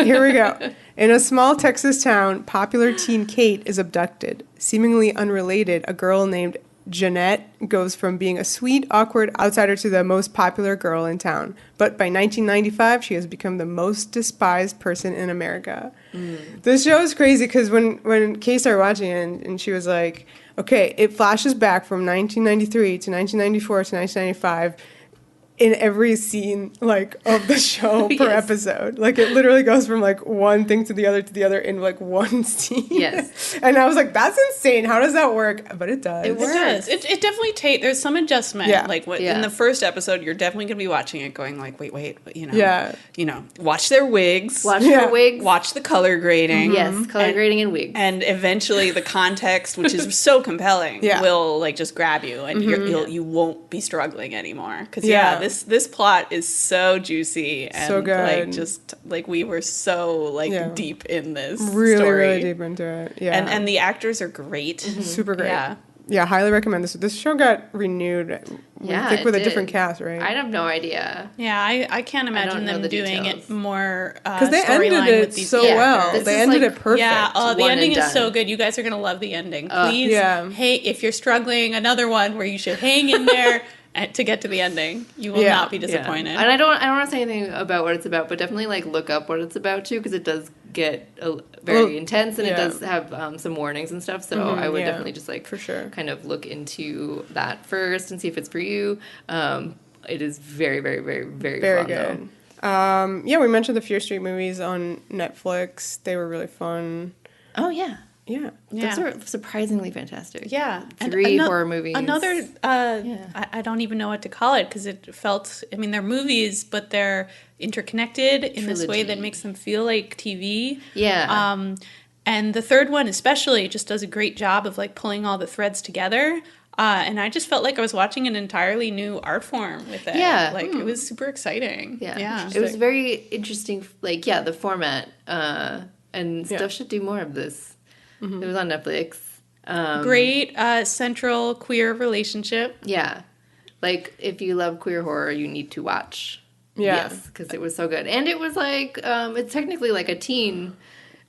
here we go. In a small Texas town, popular teen Kate is abducted. Seemingly unrelated, a girl named Jeanette goes from being a sweet, awkward outsider to the most popular girl in town. But by 1995, she has become the most despised person in America. This show is crazy because when Kate started watching it and she was like, okay, it flashes back from 1993 to 1994 to 1995 in every scene of the show per Yes. episode. It literally goes from one thing to the other in one scene. Yes. And I was like, that's insane. How does that work? But it does. It It does. It definitely there's some adjustment. Yeah. Yeah. In the first episode, you're definitely going to be watching it going wait, Yeah. watch their wigs. Watch Yeah. her wigs. Watch the color grading. Yes, color grading and wigs. And eventually the context, which is so compelling, Yeah. will just grab you and you won't be struggling anymore. Because Yeah. this plot is so juicy and So good. we were so Yeah. deep in this Really, story. really deep into it. Yeah. And the actors are great. super great. Yeah. Yeah, highly recommend this. This show got renewed. Yeah, I think with it a different did. cast, right? I have no idea. Yeah, I can't imagine know them the doing details. it more Because they ended storyline it with these so Yeah, well. this They is ended like- it perfect. Yeah, oh, the One ending and is so done. good. You guys are going to love the ending. Please, Yeah. hey, if you're struggling, another one where you should hang in there to get to the ending. You will Yeah. not be disappointed. And I don't want to say anything about what it's about, but definitely like look up what it's about too, because it does get very Well, intense and it yeah. does have some warnings and stuff. So I would yeah, definitely just like for sure. kind of look into that first and see if it's for you. It is very, very, very, very, Very fun, good. though. Yeah, we mentioned the Fear Street movies on Netflix. They were really fun. Oh yeah, Yeah. Yeah. those are surprisingly fantastic. Yeah. And 3 ano- horror movies. Another, I don't even know what to call it because it felt, I mean, they're movies, but they're interconnected in this way that Trilogy. makes them feel like TV. Yeah. And the third one especially just does a great job of like pulling all the threads together. And I just felt like I was watching an entirely new art form with it. Yeah. Like it was super exciting. Yeah. It was very interesting. Like, yeah, the format and stuff Yeah. should do more of this. It was on Netflix. Great central queer relationship. Yeah. Like, if you love queer horror, you need to watch. Yeah. Yes, because it was so good. And it was like, it's technically like a teen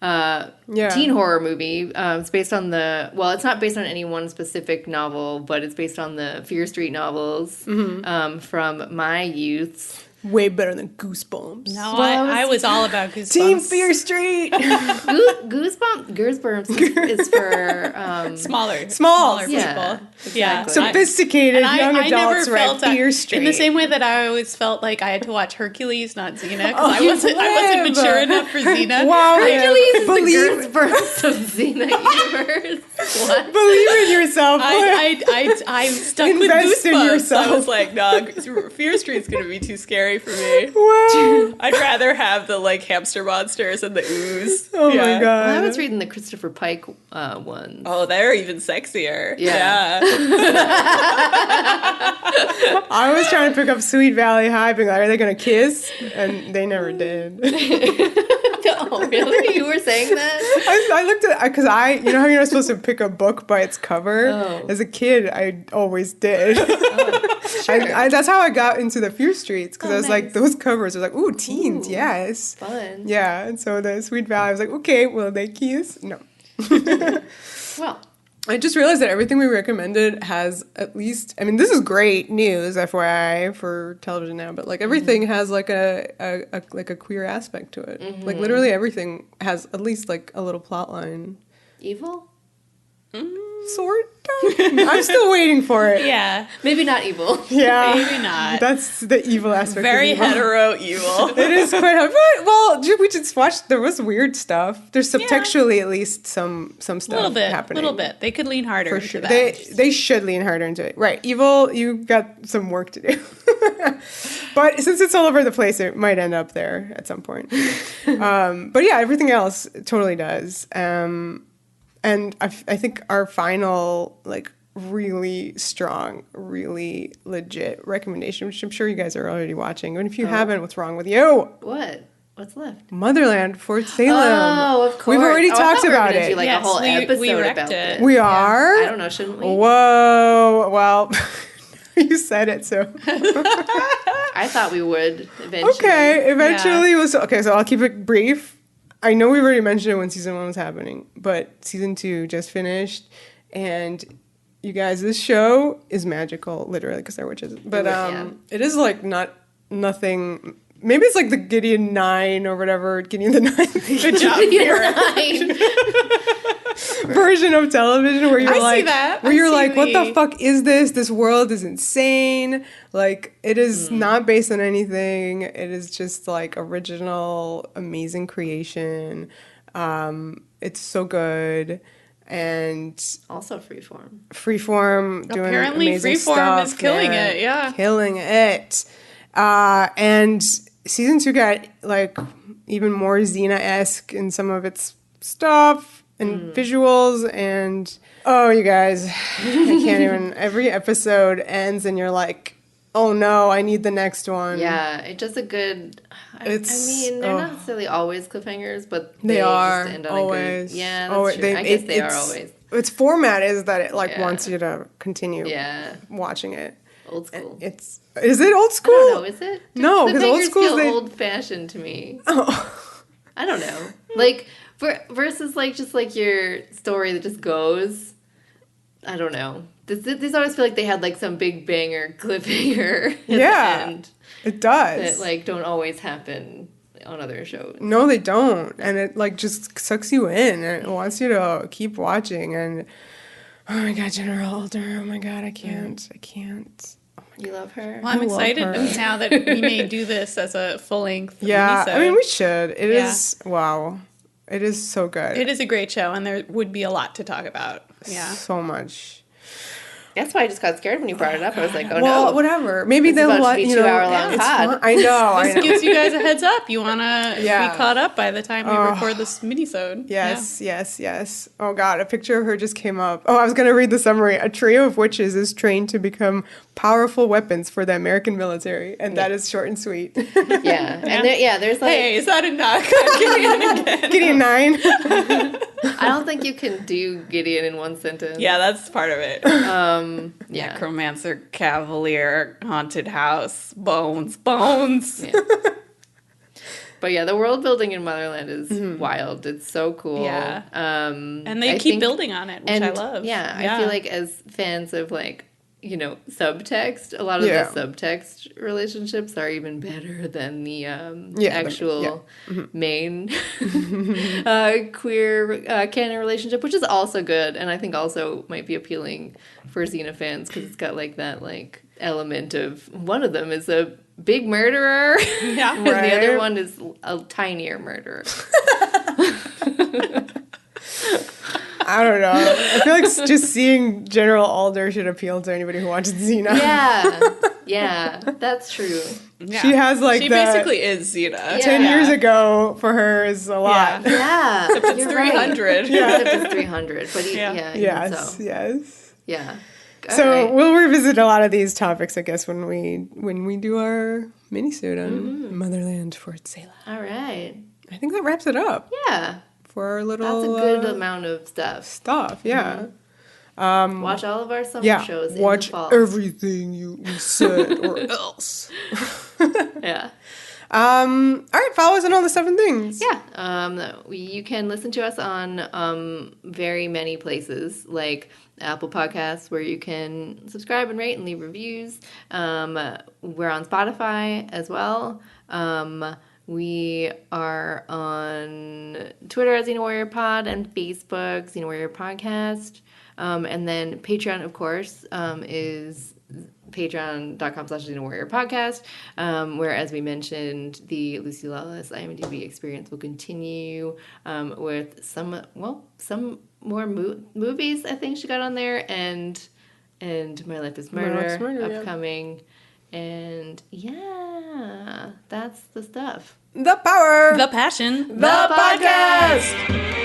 horror movie. It's based on it's not based on any one specific novel, but it's based on the Fear Street novels from my youth. Way better than Goosebumps. No, Well, I was all about Goosebumps. Team Fear Street. Goosebumps is for Smaller Yeah, people. Yeah. exactly. Sophisticated And young adults never read felt Fear Street. in the same way that I always felt like I had to watch Hercules, not Xena, because Oh, I wasn't live. mature enough for Xena. Wow, Hercules is believe, the Goosebumps of Xena universe. What? believe in yourself. I stuck with Invest in Goosebumps. yourself. I was like, nah, Fear Street's gonna be too scary for me. Wow. I'd rather have the like hamster monsters and the ooze. Oh Yeah. my god. Well, I was reading the Christopher Pike ones. Oh, they're even sexier. Yeah. I was trying to pick up Sweet Valley High, being like, are they gonna kiss? And they never did. Oh, really? You were saying that? I looked at because you know how you're not supposed to pick a book by its cover. Oh. As a kid, I always did. That's how I got into the Fear Streets because I was like, nice. those covers are like, ooh, teens, Ooh. yes, Fun. yeah. And so the Sweet Valley, I was like, okay, will they kiss? No. Well, I just realized that everything we recommended has at least, I mean, this is great news, FYI, for television now, but like everything has like a queer aspect to it. Like literally everything has at least like a little plot line. evil? Sort of. I'm still waiting for it. Yeah. Maybe not evil. Yeah. Maybe not. That's the evil aspect. Very of evil. hetero evil. It is quite but, well, we just watched, there was weird stuff. There's subtextually at least some stuff happening. A little bit. They could lean harder For into sure. that. They should lean harder into it. Right. Evil, you got some work to do. But since it's all over the place, it might end up there at some point. But yeah, everything else totally does. And I think our final, like, really strong, really legit recommendation, which I'm sure you guys are already watching. And if you haven't, what's wrong with you? What? What's left? Motherland, Fort Salem. Oh, of course. We've already I talked thought we were about gonna it. Do like Yes, a whole we episode wrecked about it. this. We are? I don't know. Shouldn't we? Whoa. Well, you said it, so. I thought we would eventually. Okay, eventually was okay. So I'll keep it brief. I know we've already mentioned it when season 1 was happening, but season 2 just finished, and you guys, this show is magical, literally, because they're witches. But it is like nothing. Maybe it's like the Gideon 9 or whatever, Gideon the Ninth. Good job, Vera. Version of television where you're I see like, that. where I you're see like, what the the- fuck is this? This world is insane. Like, it is not based on anything. It is just like original, amazing creation. It's so good. And Also freeform. Freeform doing Apparently amazing Freeform stuff, is killing man. it, yeah. Killing it. And season 2 got like even more Xena-esque in some of its stuff and visuals, and oh, you guys, I can't even. Every episode ends and you're like, oh no, I need the next one. Yeah, it does a good. It's, I mean, they're not necessarily always cliffhangers, but They are just end on always. a good. Yeah, that's Always. true. I guess they are always. Its format is that it like Yeah. wants you to continue Yeah, watching it. old school. Is it old I school? don't know. Is it? No, because old cliffhangers school's feel old fashioned to me. Oh. I don't know. Like versus like just like your story that just goes. I don't know. These always feel like they had like some big banger cliffhanger at the end it does. that like don't always happen on other shows. No, they don't, and it like just sucks you in and it wants you to keep watching. And oh my god, General Alder! Oh my god, I can't. You love her? Well, I'm I love excited her. now that we may do this as a full length. Yeah, minisode. I mean we should. It Yeah. is wow. It is so good. It is a great show, and there would be a lot to talk about. Yeah. So much. That's why I just got scared when you brought it up. I was like, oh Well, no. whatever. Maybe It's they'll about to let be you know. 2-hour-long it's pod. fun. I know. I This know. gives you guys a heads up. You want to Yeah. be caught up by the time we record this minisode. Yes. Oh God, a picture of her just came up. Oh, I was gonna read the summary. A trio of witches is trained to become powerful weapons for the American military, and that is short and sweet. Yeah. And there's like Hey, is that enough? Gideon 9. I don't think you can do Gideon in one sentence. Yeah, that's part of it. Yeah. Necromancer, Cavalier, Haunted House, Bones. Yeah. But yeah, the world building in Motherland is wild. It's so cool. Yeah. And they I keep think- building on it, which I love. Yeah, I feel like as fans of like, you know, subtext, a lot of Yeah. the subtext relationships are even better than the Yeah, actual main queer canon relationship, which is also good, and I think also might be appealing for Xena fans because it's got like that like element of one of them is a big murderer, Yeah. and the other Right. one is a tinier murderer. I don't know. I feel like just seeing General Alder should appeal to anybody who watches Xena. Yeah, that's true. Yeah. She has like She that basically is Xena. Yeah. 10 years ago for her is a lot. Yeah, It's you're right. 300. Except it's 300, but Yeah. even Yes, so. yes. Yeah. So Alright. we'll revisit a lot of these topics, I guess, when we do our minisode on Motherland Fort Salem. All right. I think that wraps it up Yeah, for our little that's a good amount of stuff. stuff. Yeah, Watch all of our summer yeah. shows in Watch the fall. everything we said, or else. Yeah. All right, follow us on all the 7 things. Yeah. You can listen to us on very many places, like Apple Podcasts, where you can subscribe and rate and leave reviews. We're on Spotify as well. We are on Twitter at Xena Warrior Pod and Facebook, Xena Warrior Podcast. And then Patreon, of course, is patreon.com/Xena Warrior Podcast, where, as we mentioned, the Lucy Lawless IMDb experience will continue with some more movies I think she got on there, and My Life is Murder, Life is Murder, yeah. upcoming. And yeah, that's the stuff. The power. The passion. The podcast.